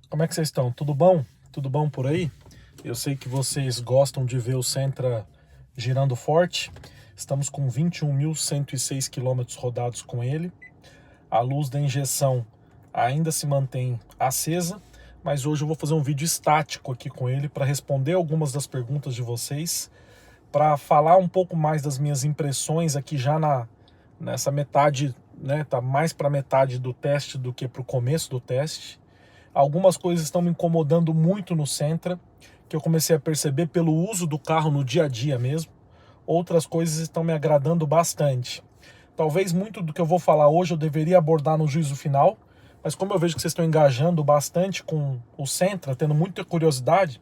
Como é que vocês estão? Tudo bom? Tudo bom por aí? Eu sei que vocês gostam de ver o Sentra girando forte. Estamos com 21.106 quilômetros rodados com ele. A luz da injeção ainda se mantém acesa, mas hoje eu vou fazer um vídeo estático aqui com ele para responder algumas das perguntas de vocês, para falar um pouco mais das minhas impressões aqui já nessa metade, né? Tá mais para metade do teste do que para o começo do teste. Algumas coisas estão me incomodando muito no Sentra, que eu comecei a perceber pelo uso do carro no dia a dia mesmo. Outras coisas estão me agradando bastante. Talvez muito do que eu vou falar hoje eu deveria abordar no juízo final, mas como eu vejo que vocês estão engajando bastante com o Sentra, tendo muita curiosidade,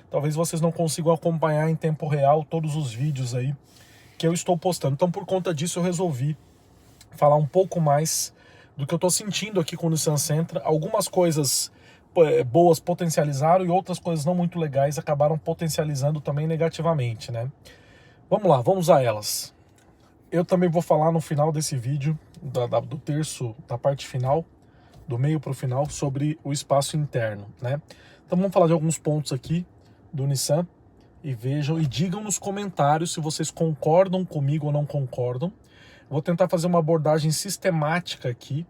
talvez vocês não consigam acompanhar em tempo real todos os vídeos aí que eu estou postando. Então, por conta disso, eu resolvi falar um pouco mais do que eu estou sentindo aqui com o Nissan Sentra. Algumas coisas boas potencializaram e outras coisas não muito legais acabaram potencializando também negativamente, né? Vamos lá, vamos a elas. Eu também vou falar no final desse vídeo, do terço, da parte final, do meio para o final, sobre o espaço interno, né? Então vamos falar de alguns pontos aqui do Nissan e vejam e digam nos comentários se vocês concordam comigo ou não concordam. Vou tentar fazer uma abordagem sistemática aqui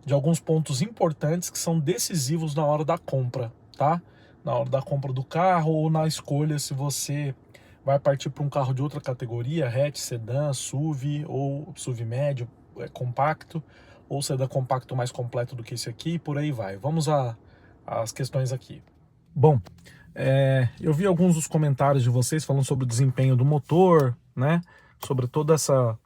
de alguns pontos importantes que são decisivos na hora da compra, tá? Na hora da compra do carro ou na escolha se você vai partir para um carro de outra categoria, hatch, sedã, SUV ou SUV médio, compacto, ou sedã compacto mais completo do que esse aqui, e por aí vai. Vamos às questões aqui. Bom, eu vi alguns dos comentários de vocês falando sobre o desempenho do motor, né? Sobre toda essa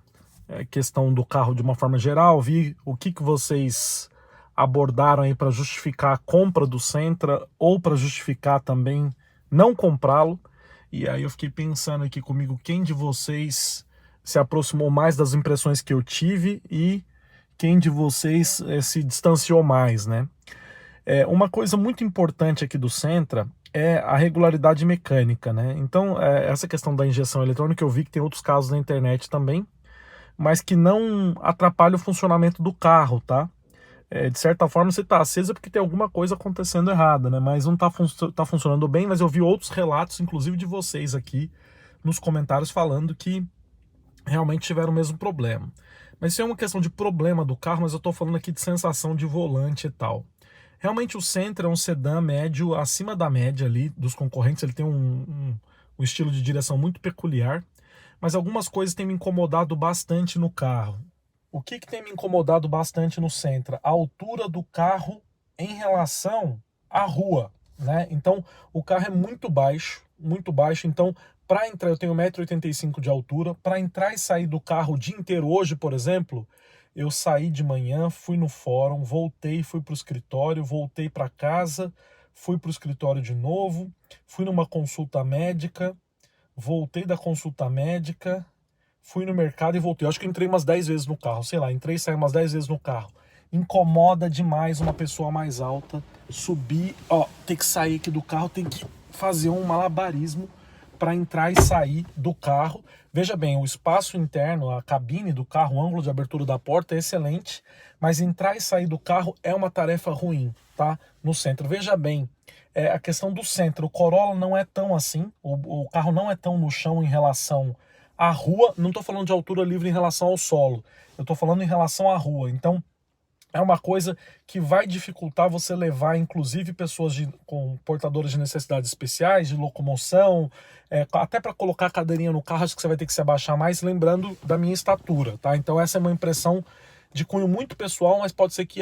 questão do carro de uma forma geral. Vi o que vocês abordaram aí para justificar a compra do Sentra ou para justificar também não comprá-lo. E aí eu fiquei pensando aqui comigo, quem de vocês se aproximou mais das impressões que eu tive e quem de vocês se distanciou mais, né? Uma coisa muito importante aqui do Sentra é a regularidade mecânica, né? Então, essa questão da injeção eletrônica, eu vi que tem outros casos na internet também, mas que não atrapalha o funcionamento do carro, tá? De certa forma você está acesa porque tem alguma coisa acontecendo errada, né? Mas não tá funcionando bem, mas eu vi outros relatos, inclusive de vocês aqui, nos comentários falando que realmente tiveram o mesmo problema. Mas isso é uma questão de problema do carro, mas eu estou falando aqui de sensação de volante e tal. Realmente o Sentra é um sedã médio acima da média ali dos concorrentes, ele tem um estilo de direção muito peculiar, mas algumas coisas têm me incomodado bastante no carro. O que tem me incomodado bastante no Sentra? A altura do carro em relação à rua, né? Então, o carro é muito baixo, então, para entrar, eu tenho 1,85 m de altura, para entrar e sair do carro o dia inteiro, hoje, por exemplo, eu saí de manhã, fui no fórum, voltei, fui para o escritório, voltei para casa, fui para o escritório de novo, fui numa consulta médica, voltei da consulta médica, fui no mercado e voltei. Eu acho que eu entrei umas 10 vezes no carro, sei lá, entrei e saí umas 10 vezes no carro. Incomoda demais uma pessoa mais alta subir, ó, ter que sair aqui do carro, tem que fazer um malabarismo para entrar e sair do carro. Veja bem, o espaço interno, a cabine do carro, o ângulo de abertura da porta é excelente, mas entrar e sair do carro é uma tarefa ruim, tá? No Sentra. Veja bem, a questão do Sentra, o Corolla não é tão assim, o carro não é tão no chão em relação à rua, não estou falando de altura livre em relação ao solo, eu estou falando em relação à rua. Então, é uma coisa que vai dificultar você levar, inclusive, pessoas com portadoras de necessidades especiais, de locomoção, até para colocar a cadeirinha no carro, acho que você vai ter que se abaixar mais, lembrando da minha estatura, tá? Então essa é uma impressão de cunho muito pessoal, mas pode ser que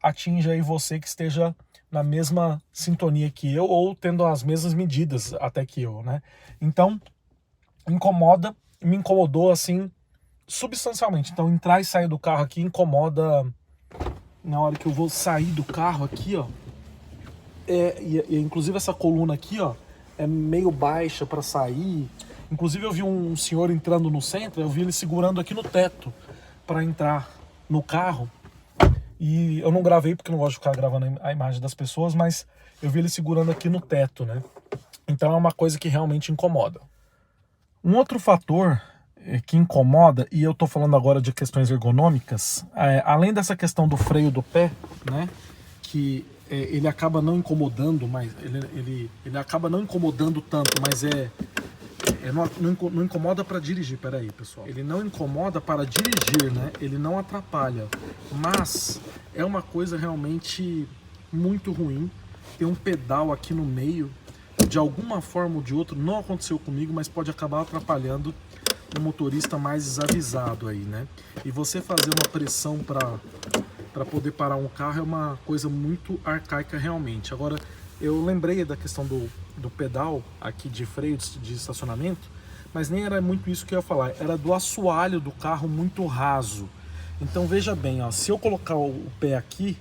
atinja aí você que esteja na mesma sintonia que eu, ou tendo as mesmas medidas até que eu, né? Então, me incomodou, assim, substancialmente. Então, entrar e sair do carro aqui incomoda. Na hora que eu vou sair do carro aqui, ó, inclusive essa coluna aqui, ó, é meio baixa para sair. Inclusive eu vi um senhor entrando no Sentra, eu vi ele segurando aqui no teto para entrar no carro. E eu não gravei porque eu não gosto de ficar gravando a imagem das pessoas, mas eu vi ele segurando aqui no teto, né? Então é uma coisa que realmente incomoda. Um outro fator que incomoda, e eu tô falando agora de questões ergonômicas, além dessa questão do freio do pé, né, que ele acaba não incomodando, mas ele acaba não incomodando tanto, mas não incomoda para dirigir, peraí, pessoal. Ele não incomoda para dirigir, né? Ele não atrapalha, mas é uma coisa realmente muito ruim. Tem um pedal aqui no meio, de alguma forma ou de outra, não aconteceu comigo, mas pode acabar atrapalhando um motorista mais desavisado aí, né? E você fazer uma pressão para poder parar um carro é uma coisa muito arcaica realmente. Agora, eu lembrei da questão do pedal aqui de freio de estacionamento, mas nem era muito isso que eu ia falar, era do assoalho do carro muito raso. Então veja bem, ó, se eu colocar o pé aqui,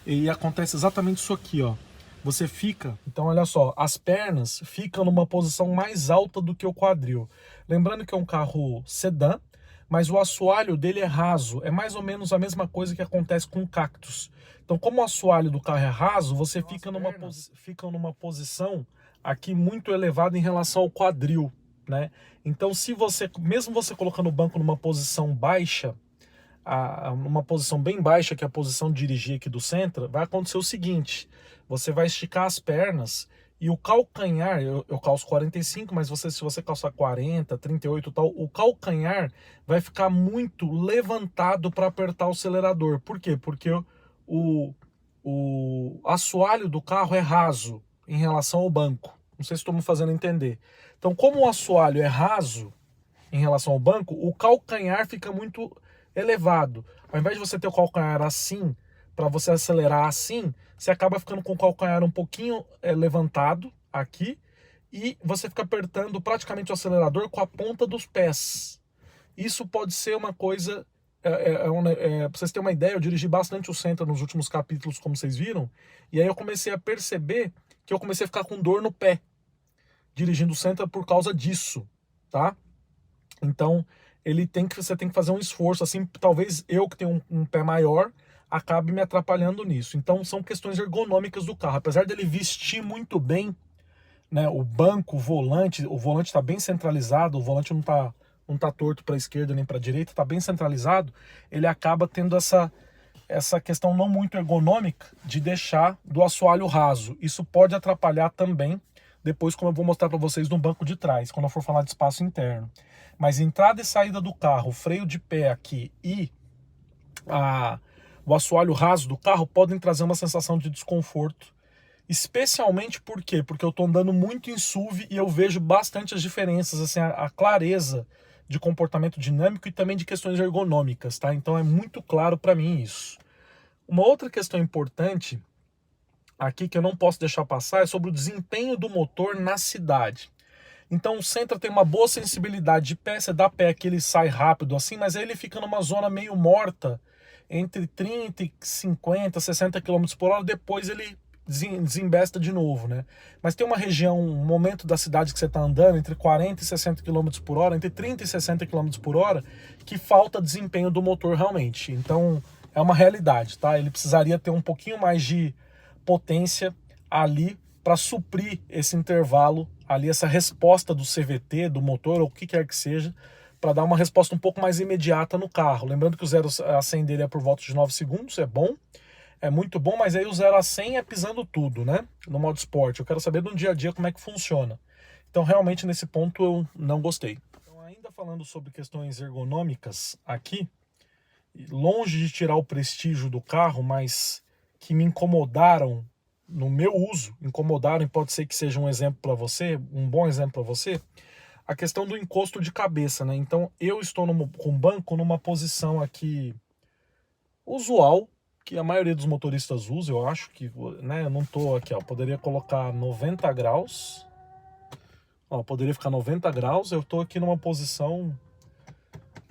e acontece exatamente isso aqui, ó. Você fica, então olha só, as pernas ficam numa posição mais alta do que o quadril. Lembrando que é um carro sedã, mas o assoalho dele é raso. É mais ou menos a mesma coisa que acontece com o Cactus. Então, como o assoalho do carro é raso, você fica numa posição aqui muito elevada em relação ao quadril, né? Então, se você, mesmo você colocando o banco numa posição baixa, numa posição bem baixa, que é a posição de dirigir aqui do Sentra, vai acontecer o seguinte: você vai esticar as pernas e o calcanhar, eu calço 45, mas se você calçar 40, 38 e tal, o calcanhar vai ficar muito levantado para apertar o acelerador. Por quê? Porque o assoalho do carro é raso em relação ao banco. Não sei se estou me fazendo entender. Então, como o assoalho é raso em relação ao banco, o calcanhar fica muito elevado. Ao invés de você ter o calcanhar assim, para você acelerar assim, você acaba ficando com o calcanhar um pouquinho levantado aqui e você fica apertando praticamente o acelerador com a ponta dos pés. Isso pode ser uma coisa... para vocês terem uma ideia, eu dirigi bastante o Sentra nos últimos capítulos, como vocês viram, e aí eu comecei a perceber que eu comecei a ficar com dor no pé, dirigindo o Sentra por causa disso, tá? Então, você tem que fazer um esforço, assim, talvez eu que tenho um pé maior, acabe me atrapalhando nisso. Então, são questões ergonômicas do carro. Apesar dele vestir muito bem, né, o banco, o volante está bem centralizado, o volante não tá torto para a esquerda nem para a direita, está bem centralizado, ele acaba tendo essa questão não muito ergonômica de deixar do assoalho raso. Isso pode atrapalhar também, depois, como eu vou mostrar para vocês no banco de trás, quando eu for falar de espaço interno. Mas entrada e saída do carro, freio de pé aqui e o assoalho raso do carro podem trazer uma sensação de desconforto. Especialmente por quê? Porque eu estou andando muito em SUV e eu vejo bastante as diferenças, assim, a clareza de comportamento dinâmico e também de questões ergonômicas, tá? Então é muito claro para mim isso. Uma outra questão importante aqui que eu não posso deixar passar é sobre o desempenho do motor na cidade. Então o Sentra tem uma boa sensibilidade de pé, você dá pé que ele sai rápido assim, mas aí ele fica numa zona meio morta, entre 30 e 50, 60 km por hora, depois ele desembesta de novo, né? Mas tem uma região, um momento da cidade que você está andando, entre 40 e 60 km por hora, entre 30 e 60 km por hora, que falta desempenho do motor realmente. Então é uma realidade, tá? Ele precisaria ter um pouquinho mais de potência ali para suprir esse intervalo ali, essa resposta do CVT, do motor, ou o que quer que seja, para dar uma resposta um pouco mais imediata no carro. Lembrando que o 0 a 100 dele é por volta de 9 segundos, é bom, é muito bom, mas aí o 0 a 100 é pisando tudo, né? No modo esporte. Eu quero saber no dia a dia como é que funciona. Então, realmente, nesse ponto, eu não gostei. Então, ainda falando sobre questões ergonômicas aqui, longe de tirar o prestígio do carro, mas que me incomodaram no meu uso, incomodaram, e pode ser que seja um exemplo para você, um bom exemplo para você, a questão do encosto de cabeça, né? Então eu estou com o banco numa posição aqui usual, que a maioria dos motoristas usa, eu acho que, né, eu não tô aqui, ó, poderia colocar 90 graus, ó, poderia ficar 90 graus, eu tô aqui numa posição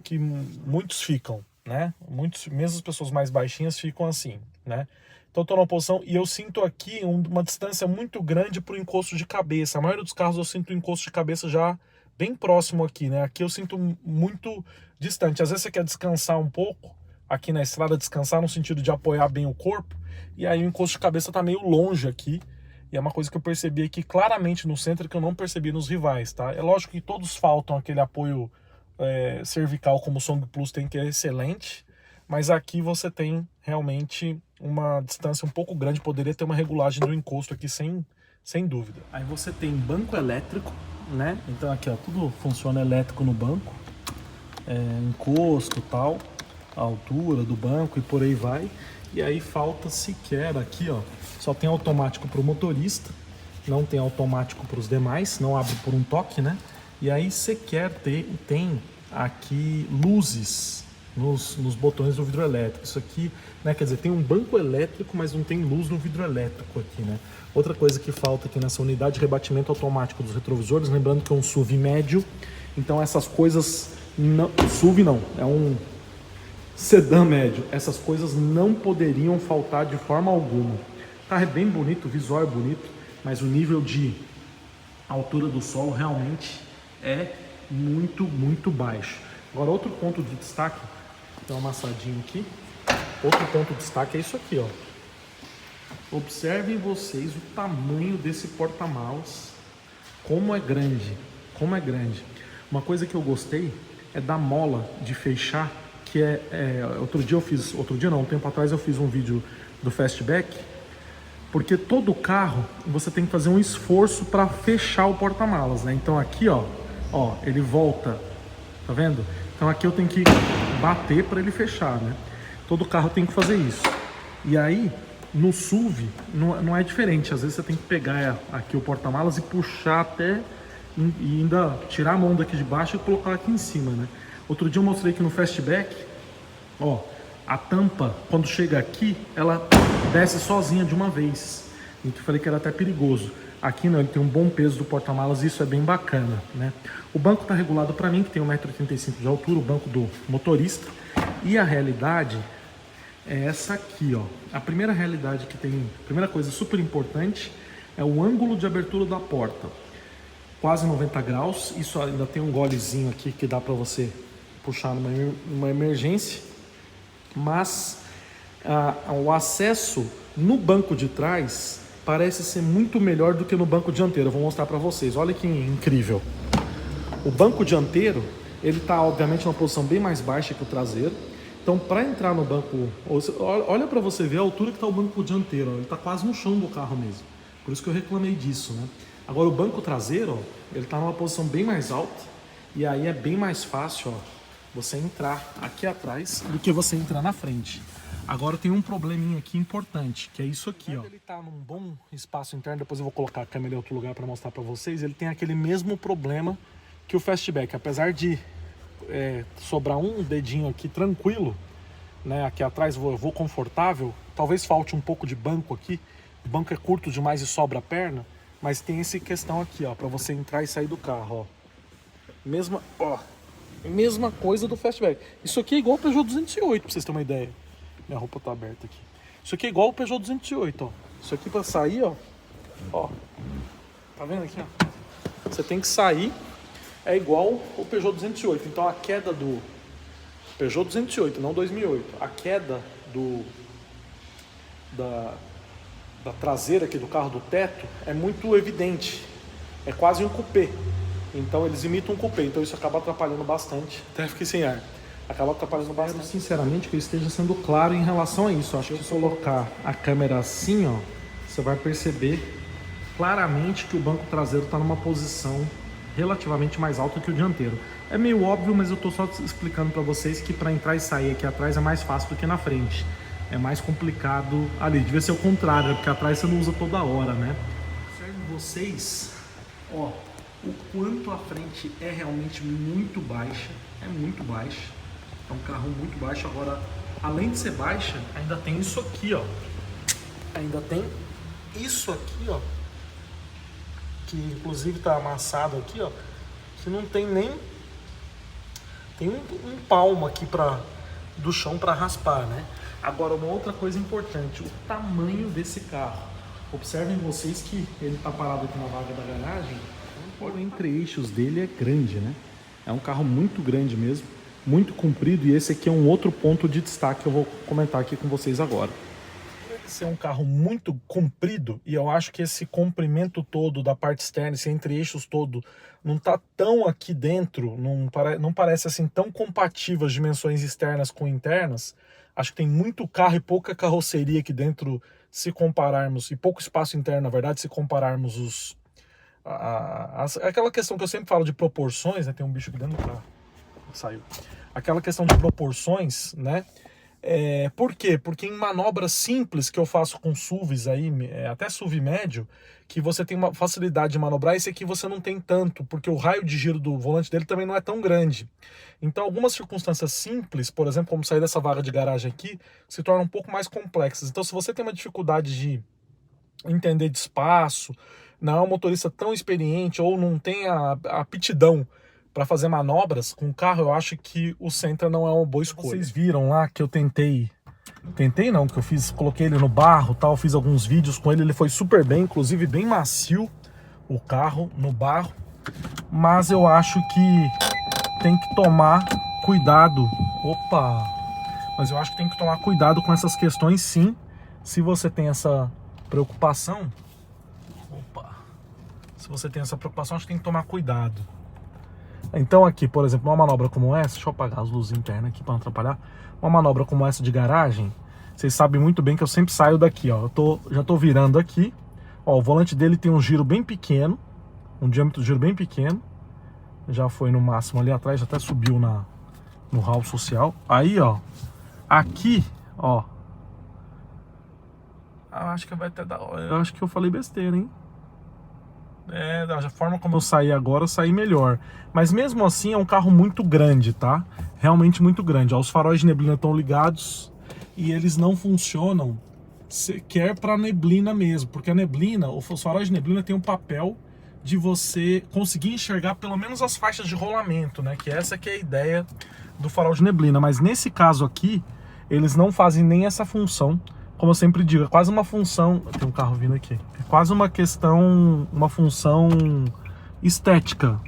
que muitos ficam, né? Mesmo as pessoas mais baixinhas ficam assim, né? Então eu tô numa posição e eu sinto aqui uma distância muito grande para o encosto de cabeça. A maioria dos carros eu sinto o encosto de cabeça já bem próximo aqui, né? Aqui eu sinto muito distante. Às vezes você quer descansar um pouco, aqui na estrada, descansar no sentido de apoiar bem o corpo, e aí o encosto de cabeça tá meio longe aqui. E é uma coisa que eu percebi aqui claramente no Sentra que eu não percebi nos rivais, tá? É lógico que todos faltam aquele apoio cervical como o Song Plus tem, que é excelente, mas aqui você tem realmente uma distância um pouco grande, poderia ter uma regulagem do encosto aqui sem dúvida. Aí você tem banco elétrico, né? Então aqui ó, tudo funciona elétrico no banco, encosto e tal, a altura do banco e por aí vai. E aí falta sequer aqui ó, só tem automático para o motorista, não tem automático para os demais, não abre por um toque, né? E aí sequer tem aqui luzes nos botões do vidro elétrico. Isso aqui, né, quer dizer, tem um banco elétrico, mas não tem luz no vidro elétrico aqui, né? Outra coisa que falta aqui nessa unidade de rebatimento automático dos retrovisores, lembrando que é um SUV médio, então essas coisas, não, SUV não, é um sedã médio, essas coisas não poderiam faltar de forma alguma. O carro é bem bonito, o visual é bonito, mas o nível de altura do solo realmente é muito baixo. Agora outro ponto de destaque, tem um amassadinho aqui, outro ponto de destaque é isso aqui, ó. Observem vocês o tamanho desse porta-malas, como é grande, como é grande. Uma coisa que eu gostei é da mola de fechar, que um tempo atrás eu fiz um vídeo do Fastback, porque todo carro você tem que fazer um esforço para fechar o porta-malas, né? Então aqui, ó, ele volta, tá vendo? Então aqui eu tenho que bater para ele fechar, né? Todo carro tem que fazer isso. E aí, no SUV, não é diferente. Às vezes você tem que pegar aqui o porta-malas e puxar até e ainda tirar a mão daqui de baixo e colocar aqui em cima, né? Outro dia eu mostrei que no Fastback, ó, a tampa, quando chega aqui, ela desce sozinha de uma vez. Então eu falei que era até perigoso. Aqui não, ele tem um bom peso do porta-malas, isso é bem bacana, né? O banco está regulado para mim, que tem 1,85 m de altura, o banco do motorista. E a realidade é essa aqui, ó. A primeira realidade que tem, primeira coisa super importante, é o ângulo de abertura da porta. Quase 90 graus, isso ainda tem um golezinho aqui que dá para você puxar numa emergência. Mas o acesso no banco de trás parece ser muito melhor do que no banco dianteiro. Eu vou mostrar para vocês, olha que incrível. O banco dianteiro, ele está obviamente numa posição bem mais baixa que o traseiro. Então para entrar no banco, olha para você ver a altura que está o banco dianteiro, ó, ele está quase no chão do carro mesmo. Por isso que eu reclamei disso, né? Agora o banco traseiro, ó, ele está numa posição bem mais alta e aí é bem mais fácil, ó, você entrar aqui atrás do que você entrar na frente. Agora tem um probleminha aqui importante, que é isso aqui, ó. Ele tá num bom espaço interno, depois eu vou colocar a câmera em outro lugar para mostrar para vocês. Ele tem aquele mesmo problema que o Fastback, apesar de sobrar um dedinho aqui tranquilo, né? Aqui atrás eu vou confortável. Talvez falte um pouco de banco aqui. O banco é curto demais e sobra a perna, mas tem essa questão aqui, ó, para você entrar e sair do carro, ó. Mesma coisa do Fastback. Isso aqui é igual o Peugeot 208, pra vocês terem uma ideia. Minha roupa tá aberta aqui. Isso aqui é igual o Peugeot 208, ó. Isso aqui pra sair, ó. Tá vendo aqui, ó? Você tem que sair, é igual o Peugeot 208. Então a queda do Peugeot 208, não 2008. A queda da traseira aqui do carro, do teto, é muito evidente. É quase um coupé. Então eles imitam um coupé, então isso acaba atrapalhando bastante. Até fiquei sem ar. Acaba atrapalhando bastante. Sinceramente, que eu esteja sendo claro em relação a isso. Eu acho que se colocar a câmera assim, ó, você vai perceber claramente que o banco traseiro está numa posição relativamente mais alta que o dianteiro. É meio óbvio, mas eu estou só explicando para vocês que para entrar e sair aqui atrás é mais fácil do que na frente. É mais complicado ali. Devia ser o contrário, porque atrás você não usa toda hora, né? Observem vocês, ó, o quanto a frente é realmente muito baixa, é muito baixa, é um carro muito baixo. Agora, além de ser baixa, ainda tem isso aqui, ó, ainda tem isso aqui, ó, que inclusive tá amassado aqui, ó, que não tem nem, tem um palmo aqui do chão para raspar, né? Agora, uma outra coisa importante, o tamanho desse carro. Observem vocês que ele tá parado aqui na vaga da garagem. O entre-eixos dele é grande, né? É um carro muito grande mesmo, muito comprido, e esse aqui é um outro ponto de destaque que eu vou comentar aqui com vocês agora. Esse é um carro muito comprido, e eu acho que esse comprimento todo da parte externa, esse entre-eixos todo, não tá tão aqui dentro, não parece assim tão compatível as dimensões externas com internas, Acho que tem muito carro e pouca carroceria aqui dentro, se compararmos, e pouco espaço interno, na verdade, se compararmos aquela questão que eu sempre falo de proporções, né? Tem um bicho aqui dentro do carro, saiu. Aquela questão de proporções, né? Por quê? Porque em manobras simples que eu faço com SUVs aí, até SUV médio, que você tem uma facilidade de manobrar, esse aqui você não tem tanto, porque o raio de giro do volante dele também não é tão grande. Então algumas circunstâncias simples, por exemplo, como sair dessa vaga de garagem aqui, se tornam um pouco mais complexas. Então se você tem uma dificuldade de entender de espaço, não é um motorista tão experiente ou não tem a aptidão para fazer manobras com o carro, eu acho que o Sentra não é uma boa escolha. Vocês viram lá que eu tentei não, que eu coloquei ele no barro, tal, fiz alguns vídeos com ele foi super bem, inclusive bem macio o carro no barro, mas eu acho que tem que tomar cuidado. Opa! Mas eu acho que tem que tomar cuidado com essas questões, sim. Se você tem essa preocupação, acho que tem que tomar cuidado. Então aqui, por exemplo, uma manobra como essa, deixa eu apagar as luzes internas aqui para não atrapalhar. Uma manobra como essa de garagem, vocês sabem muito bem que eu sempre saio daqui, ó. Já tô virando aqui. Ó, o volante dele tem um giro bem pequeno, um diâmetro de giro bem pequeno. Já foi no máximo ali atrás, já até subiu no hall social. Aí, ó, aqui, ó. Acho que vai até dar. Eu acho que eu falei besteira, hein? Da forma como eu saí agora, eu saí melhor. Mas mesmo assim é um carro muito grande, tá? Realmente muito grande. Ó, os faróis de neblina estão ligados e eles não funcionam sequer para neblina mesmo. Porque a neblina, os faróis de neblina tem um papel de você conseguir enxergar pelo menos as faixas de rolamento, né? Que essa que é a ideia do farol de neblina. Mas nesse caso aqui, eles não fazem nem essa função. Como eu sempre digo, é quase uma função... Tem um carro vindo aqui. É quase uma questão, uma função estética.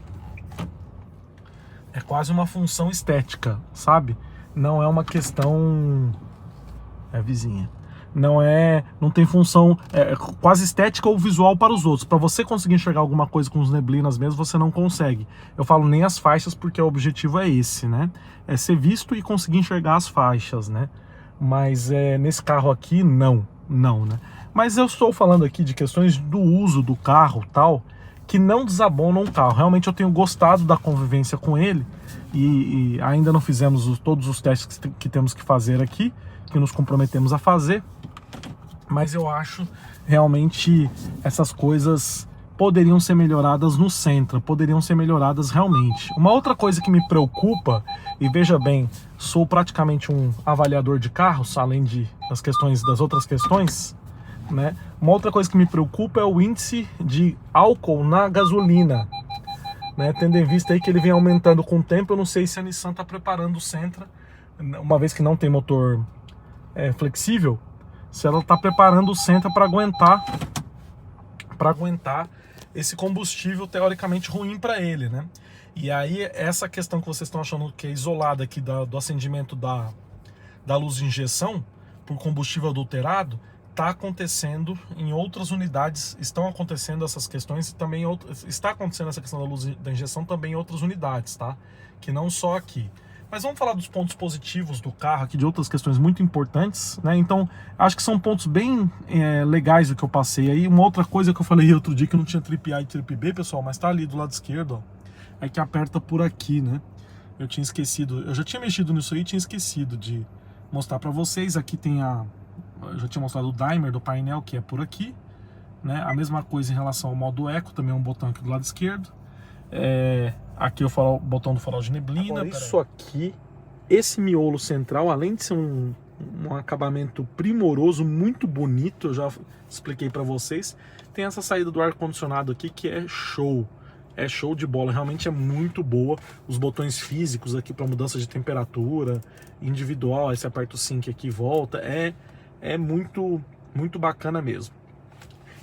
É quase uma função estética, sabe? Não é uma questão... É vizinha. Não tem função quase estética ou visual para os outros. Para você conseguir enxergar alguma coisa com os neblinas mesmo, você não consegue. Eu falo nem as faixas porque o objetivo é esse, né? É ser visto e conseguir enxergar as faixas, né? Mas nesse carro aqui, não, né? Mas eu estou falando aqui de questões do uso do carro, tal, que não desabonam o carro. Realmente eu tenho gostado da convivência com ele e ainda não fizemos todos os testes que temos que fazer aqui, que nos comprometemos a fazer. Mas eu acho realmente essas coisas poderiam ser melhoradas no Sentra, poderiam ser melhoradas realmente. Uma outra coisa que me preocupa, e veja bem, sou praticamente um avaliador de carros, além das outras questões, né? Uma outra coisa que me preocupa é o índice de álcool na gasolina, né? Tendo em vista aí que ele vem aumentando com o tempo, eu não sei se a Nissan está preparando o Sentra, uma vez que não tem motor flexível, se ela está preparando o Sentra para aguentar esse combustível teoricamente ruim para ele, né? E aí essa questão que vocês estão achando que é isolada aqui do acendimento da luz de injeção por combustível adulterado, está acontecendo em outras unidades, estão acontecendo essas questões e também está acontecendo essa questão da luz da injeção também em outras unidades, tá? Que não só aqui. Mas vamos falar dos pontos positivos do carro aqui, de outras questões muito importantes, né? Então, acho que são pontos bem legais o que eu passei aí. Uma outra coisa que eu falei outro dia que não tinha trip A e trip B, pessoal, mas tá ali do lado esquerdo, ó, é que aperta por aqui, né? Eu tinha esquecido, eu já tinha mexido nisso aí e tinha esquecido de mostrar pra vocês. Aqui tem eu já tinha mostrado o dimer do painel, que é por aqui, né? A mesma coisa em relação ao modo eco, também é um botão aqui do lado esquerdo. Aqui o botão do farol de neblina. Agora, isso aqui, esse miolo central, além de ser um acabamento primoroso, muito bonito, eu já expliquei para vocês, tem essa saída do ar-condicionado aqui que é show. É show de bola, realmente é muito boa. Os botões físicos aqui para mudança de temperatura, individual, aí você aperta o sync aqui e volta, é muito, muito bacana mesmo.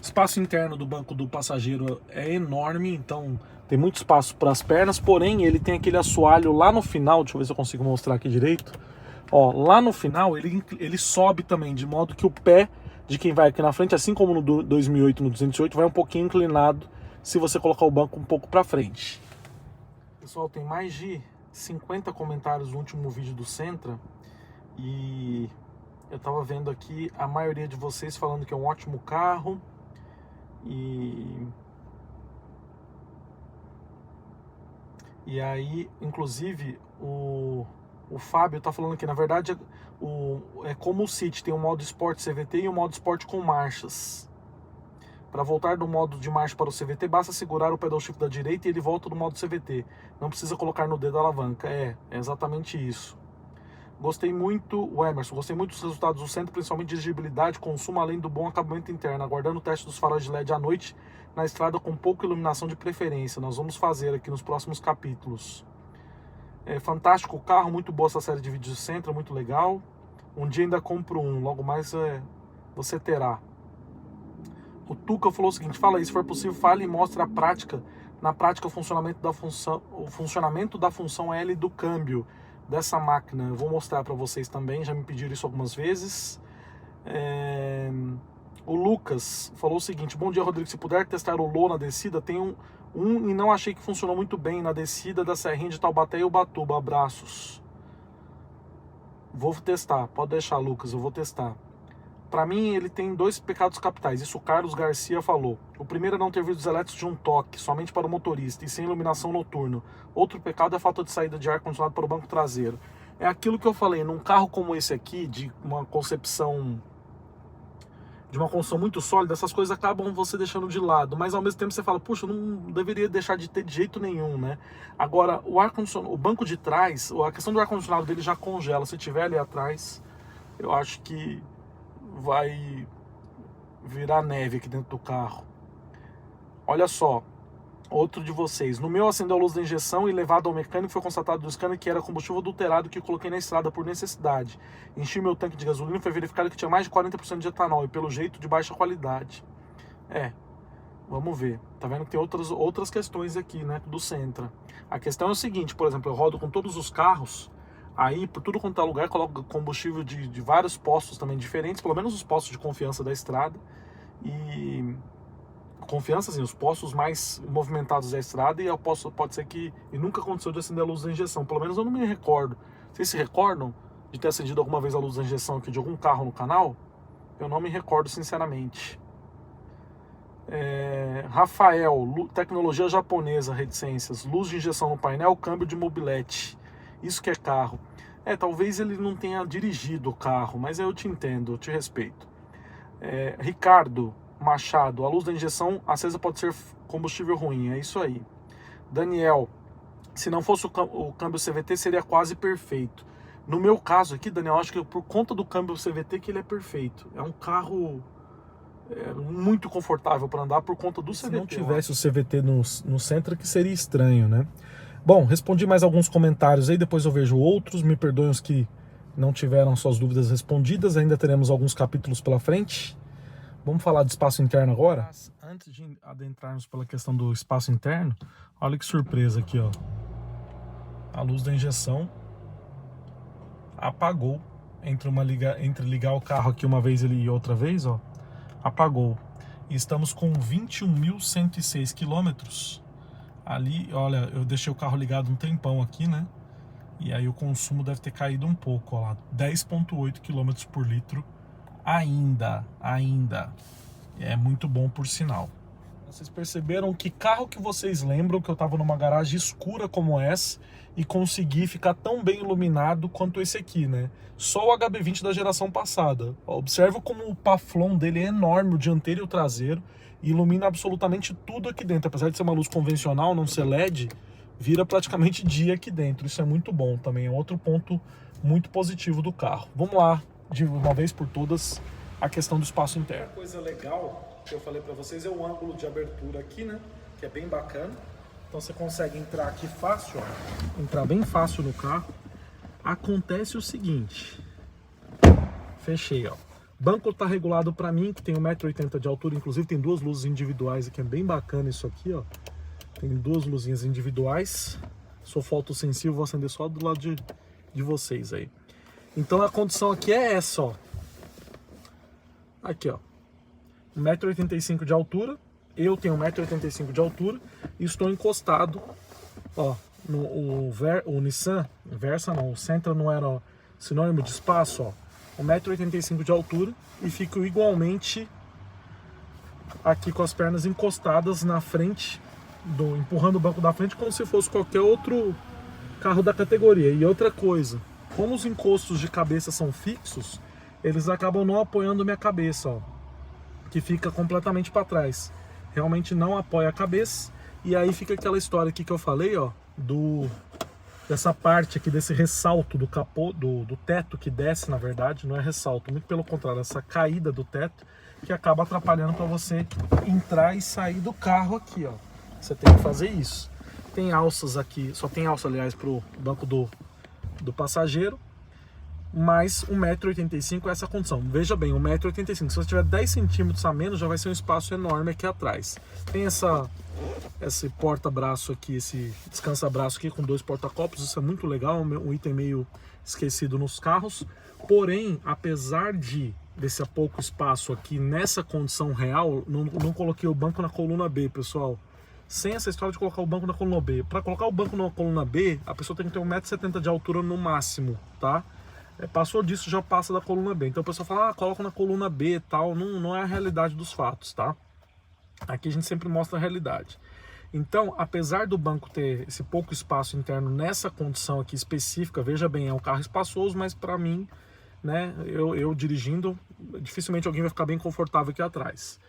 Espaço interno do banco do passageiro é enorme, então tem muito espaço para as pernas, porém ele tem aquele assoalho lá no final, deixa eu ver se eu consigo mostrar aqui direito. Ó, lá no final ele sobe também, de modo que o pé de quem vai aqui na frente, assim como no 2008 no 208, vai um pouquinho inclinado se você colocar o banco um pouco para frente. Pessoal, tem mais de 50 comentários no último vídeo do Sentra E eu tava vendo aqui a maioria de vocês falando que é um ótimo carro. E aí, inclusive, o Fábio tá falando que, na verdade, é como o City, tem o modo Sport CVT e o modo Sport com marchas. Para voltar do modo de marcha para o CVT, basta segurar o pedal shift da direita e ele volta do modo CVT. Não precisa colocar no dedo a alavanca. É exatamente isso. Gostei muito, o Emerson, gostei muito dos resultados do centro, principalmente de dirigibilidade, consumo, além do bom acabamento interno. Aguardando o teste dos faróis de LED à noite, na estrada com pouca iluminação de preferência. Nós vamos fazer aqui nos próximos capítulos. É fantástico o carro, muito boa essa série de vídeos do centro, muito legal. Um dia ainda compro um, logo mais você terá. O Tuca falou o seguinte: fala aí, se for possível, fale e mostre na prática o funcionamento da função L do câmbio dessa máquina. Eu vou mostrar para vocês também, já me pediram isso algumas vezes. O Lucas falou o seguinte: bom dia, Rodrigo, se puder testar o low na descida, tem um e não achei que funcionou muito bem na descida da Serrinha de Taubaté e Ubatuba. Abraços. Vou testar, pode deixar, Lucas, eu vou testar. Para mim, ele tem 2 pecados capitais, isso o Carlos Garcia falou. O primeiro é não ter vidros elétricos de um toque, somente para o motorista, e sem iluminação noturna. Outro pecado é a falta de saída de ar-condicionado para o banco traseiro. É aquilo que eu falei, num carro como esse aqui, de uma construção muito sólida, essas coisas acabam você deixando de lado, mas ao mesmo tempo você fala, puxa, não deveria deixar de ter de jeito nenhum, né? Agora, o banco de trás, a questão do ar-condicionado dele já congela, se tiver ali atrás, eu acho que vai virar neve aqui dentro do carro. Olha só, outro de vocês. No meu acendeu a luz da injeção e levado ao mecânico foi constatado no scanner que era combustível adulterado que coloquei na estrada por necessidade. Enchi meu tanque de gasolina e foi verificado que tinha mais de 40% de etanol e pelo jeito de baixa qualidade. Vamos ver. Tá vendo que tem outras questões aqui, né, do Sentra. A questão é o seguinte, por exemplo, eu rodo com todos os carros. Aí, por tudo quanto é lugar, coloco combustível de vários postos também diferentes, pelo menos os postos de confiança da estrada. E confiança, assim, os postos mais movimentados da estrada, e pode ser que... E nunca aconteceu de acender a luz da injeção, pelo menos eu não me recordo. Vocês se recordam de ter acendido alguma vez a luz da injeção aqui de algum carro no canal? Eu não me recordo, sinceramente. Rafael, tecnologia japonesa, reticências, luz de injeção no painel, câmbio de mobilete. Isso que é carro. Talvez ele não tenha dirigido o carro, mas eu te entendo, eu te respeito. Ricardo Machado, a luz da injeção acesa pode ser combustível ruim, é isso aí. Daniel, se não fosse o câmbio CVT seria quase perfeito. No meu caso aqui, Daniel, acho que por conta do câmbio CVT que ele é perfeito. É um carro muito confortável para andar por conta do CVT. Se não tivesse o CVT no Sentra, que seria estranho, né? Bom, respondi mais alguns comentários aí, depois eu vejo outros. Me perdoem os que não tiveram suas dúvidas respondidas, ainda teremos alguns capítulos pela frente. Vamos falar de espaço interno agora? Antes de adentrarmos pela questão do espaço interno, olha que surpresa aqui, ó. A luz da injeção apagou entre ligar o carro aqui uma vez e outra vez, ó. Apagou. E estamos com 21.106 quilômetros. Ali, olha, eu deixei o carro ligado um tempão aqui, né? E aí o consumo deve ter caído um pouco, ó lá, 10,8 km por litro ainda. É muito bom, por sinal. Vocês perceberam que carro que vocês lembram que eu tava numa garagem escura como essa e consegui ficar tão bem iluminado quanto esse aqui, né? Só o HB20 da geração passada. Observa como o paflon dele é enorme, o dianteiro e o traseiro, e ilumina absolutamente tudo aqui dentro. Apesar de ser uma luz convencional, não ser LED, vira praticamente dia aqui dentro. Isso é muito bom também, é outro ponto muito positivo do carro. Vamos lá, de uma vez por todas, a questão do espaço interno. Uma coisa legal que eu falei para vocês é o ângulo de abertura aqui, né? Que é bem bacana. Então você consegue entrar aqui fácil, ó. Entrar bem fácil no carro. Acontece o seguinte. Fechei, ó. O banco tá regulado para mim, que tem 1,80 m de altura. Inclusive tem 2 luzes individuais aqui. É bem bacana isso aqui, ó. Tem 2 luzinhas individuais. Sou fotossensível, vou acender só do lado de vocês aí. Então a condição aqui é essa, ó. Aqui, ó. 1,85 m de altura. Eu tenho 1,85 m de altura e estou encostado, ó, o Nissan Versa não, o Sentra não era sinônimo de espaço, ó, 1,85 m de altura e fico igualmente aqui com as pernas encostadas na frente, empurrando o banco da frente como se fosse qualquer outro carro da categoria. E outra coisa, como os encostos de cabeça são fixos, eles acabam não apoiando minha cabeça, ó, que fica completamente para trás. Realmente não apoia a cabeça, e aí fica aquela história aqui que eu falei, ó, dessa parte aqui, desse ressalto do capô, do teto que desce, na verdade, não é ressalto, muito pelo contrário, essa caída do teto que acaba atrapalhando para você entrar e sair do carro aqui, ó. Você tem que fazer isso. Tem alças aqui, só tem alça, aliás, pro banco do passageiro, mas 1,85 m é essa condição. Veja bem, 1,85 m, se você tiver 10 centímetros a menos, já vai ser um espaço enorme aqui atrás. Tem esse porta-braço aqui, esse descansa-braço aqui com 2 porta-copos, isso é muito legal, um item meio esquecido nos carros. Porém, apesar desse pouco espaço aqui nessa condição real, não coloquei o banco na coluna B, pessoal. Sem essa história de colocar o banco na coluna B. Para colocar o banco na coluna B, a pessoa tem que ter 1,70 m de altura no máximo, tá? Passou disso, já passa da coluna B. Então o pessoal fala, coloca na coluna B e tal. Não é a realidade dos fatos, tá? Aqui a gente sempre mostra a realidade. Então, apesar do banco ter esse pouco espaço interno nessa condição aqui específica, veja bem, é um carro espaçoso, mas para mim, né, eu dirigindo, dificilmente alguém vai ficar bem confortável aqui atrás.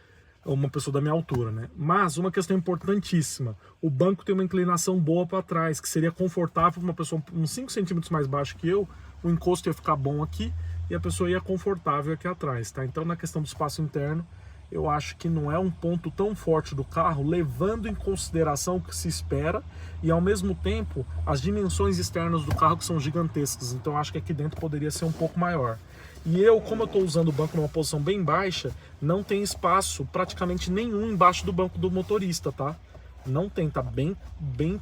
Uma pessoa da minha altura, né? Mas uma questão importantíssima, o banco tem uma inclinação boa para trás, que seria confortável para uma pessoa uns 5 centímetros mais baixo que eu, o encosto ia ficar bom aqui e a pessoa ia confortável aqui atrás, tá? Então, na questão do espaço interno, eu acho que não é um ponto tão forte do carro, levando em consideração o que se espera e, ao mesmo tempo, as dimensões externas do carro que são gigantescas. Então, eu acho que aqui dentro poderia ser um pouco maior. E como eu estou usando o banco numa posição bem baixa, não tem espaço praticamente nenhum embaixo do banco do motorista, tá? Não tem, tá bem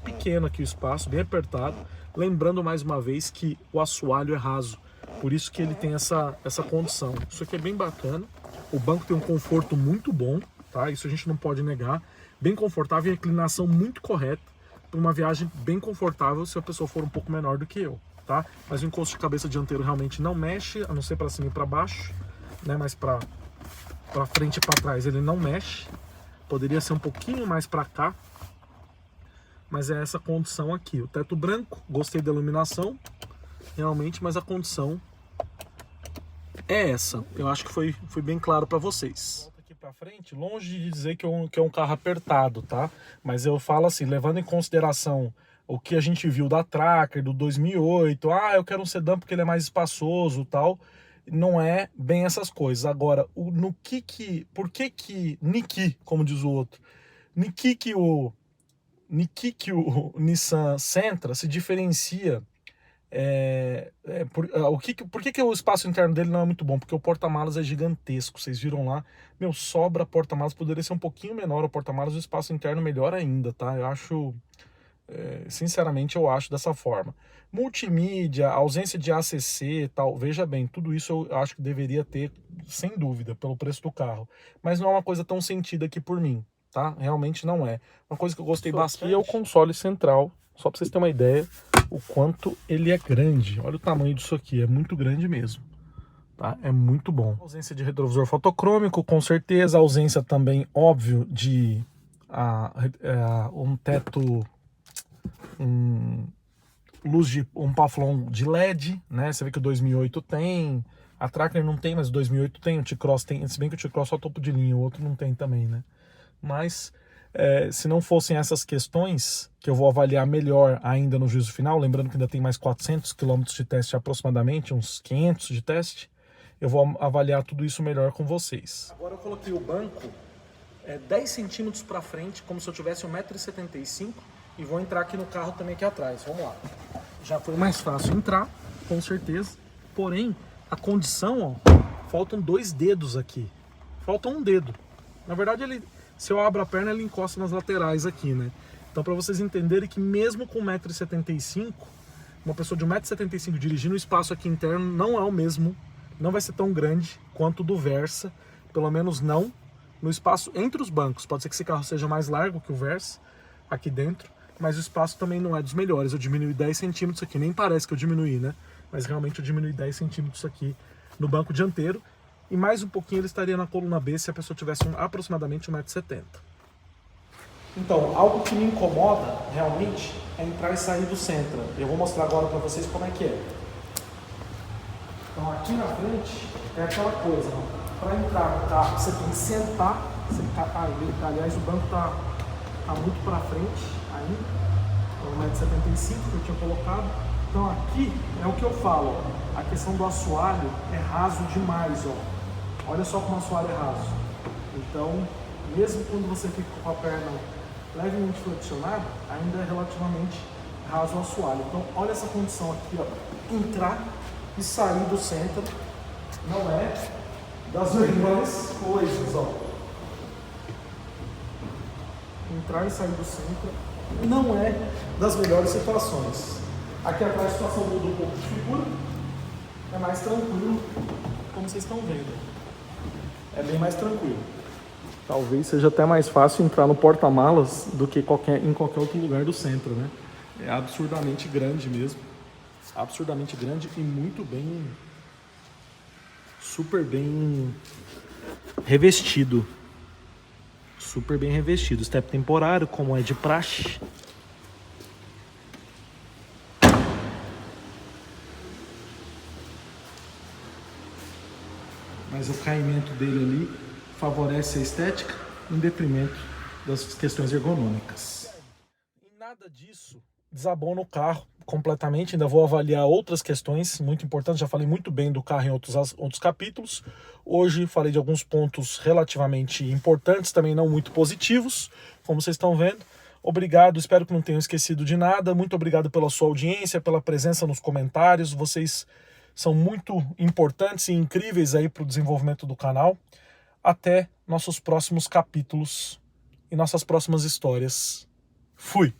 pequeno aqui o espaço, bem apertado. Lembrando mais uma vez que o assoalho é raso, por isso que ele tem essa condição. Isso aqui é bem bacana, o banco tem um conforto muito bom, tá? Isso a gente não pode negar, bem confortável e inclinação muito correta, para uma viagem bem confortável se a pessoa for um pouco menor do que eu. Tá? Mas o encosto de cabeça dianteiro realmente não mexe, a não ser para cima e para baixo, né? Mas para frente e para trás ele não mexe. Poderia ser um pouquinho mais para cá, mas é essa condição aqui. O teto branco, gostei da iluminação, realmente, mas a condição é essa. Eu acho que foi bem claro para vocês. Volta aqui para frente, longe de dizer que é um carro apertado, tá? Mas eu falo assim, levando em consideração o que a gente viu da Tracker, do 2008, eu quero um sedã porque ele é mais espaçoso e tal, não é bem essas coisas. Agora, por que Niki, como diz o outro, Niki que o Nissan Sentra se diferencia, por que o espaço interno dele não é muito bom? Porque o porta-malas é gigantesco, vocês viram lá, sobra porta-malas, poderia ser um pouquinho menor o porta-malas, o espaço interno melhor ainda, tá? Eu acho... sinceramente eu acho dessa forma. Multimídia, ausência de ACC e tal, veja bem, tudo isso eu acho que deveria ter, sem dúvida, pelo preço do carro, mas não é uma coisa tão sentida aqui por mim, tá? Realmente não é. Uma coisa que eu gostei bastante é o console central, só para vocês terem uma ideia o quanto ele é grande. Olha o tamanho disso aqui, é muito grande mesmo, tá? É muito bom. Ausência de retrovisor fotocrômico, com certeza, ausência também, óbvio, de um teto, um paflon de LED, né? Você vê que o 2008 tem, a Tracker não tem, mas o 2008 tem, o T-Cross tem, se bem que o T-Cross só topo de linha, o outro não tem também, né? Mas se não fossem essas questões, que eu vou avaliar melhor ainda no juízo final, lembrando que ainda tem mais 400 km de teste aproximadamente, uns 500 de teste, eu vou avaliar tudo isso melhor com vocês. Agora eu coloquei o banco 10 centímetros para frente, como se eu tivesse 1,75 m, e vou entrar aqui no carro também aqui atrás. Vamos lá. Já foi mais fácil entrar, com certeza. Porém, a condição, ó, faltam 2 dedos aqui. Falta um dedo. Na verdade, se eu abro a perna, ele encosta nas laterais aqui, né? Então, para vocês entenderem que mesmo com 1,75 m, uma pessoa de 1,75 m dirigindo, o espaço aqui interno não é o mesmo, não vai ser tão grande quanto o do Versa, pelo menos não no espaço entre os bancos. Pode ser que esse carro seja mais largo que o Versa aqui dentro, mas o espaço também não é dos melhores. Eu diminui 10 centímetros aqui, nem parece que eu diminuí, né? mas realmente eu diminui 10 centímetros aqui no banco dianteiro, e mais um pouquinho ele estaria na coluna B se a pessoa tivesse aproximadamente 1,70 m. Então, algo que me incomoda realmente é entrar e sair do Sentra. Eu vou mostrar agora para vocês como é que é. Então aqui na frente é aquela coisa, para entrar no carro você tem que sentar, aliás o banco está muito para frente ainda, 1,75 m que eu tinha colocado. Então aqui é o que eu falo, ó, a questão do assoalho é raso demais, ó. Olha só como o assoalho é raso. Então, mesmo quando você fica com a perna levemente flexionada, ainda é relativamente raso o assoalho. Então olha essa condição aqui, ó, entrar e sair do Sentra não é das melhores coisas, ó. Entrar e sair do Sentra não é das melhores situações. Aqui atrás a situação muda um pouco de figura, é mais tranquilo, como vocês estão vendo. É bem mais tranquilo. Talvez seja até mais fácil entrar no porta-malas do que em qualquer outro lugar do Sentra, né? É absurdamente grande mesmo. Absurdamente grande e muito bem, super bem revestido. Super bem revestido. Step temporário, como é de praxe. Mas o caimento dele ali favorece a estética em detrimento das questões ergonômicas. Em nada disso desabona o carro completamente. Ainda vou avaliar outras questões muito importantes. Já falei muito bem do carro em outros capítulos. Hoje falei de alguns pontos relativamente importantes, também não muito positivos, como vocês estão vendo. Obrigado, espero que não tenham esquecido de nada. Muito obrigado pela sua audiência, pela presença nos comentários. Vocês são muito importantes e incríveis aí para o desenvolvimento do canal. Até nossos próximos capítulos e nossas próximas histórias. Fui!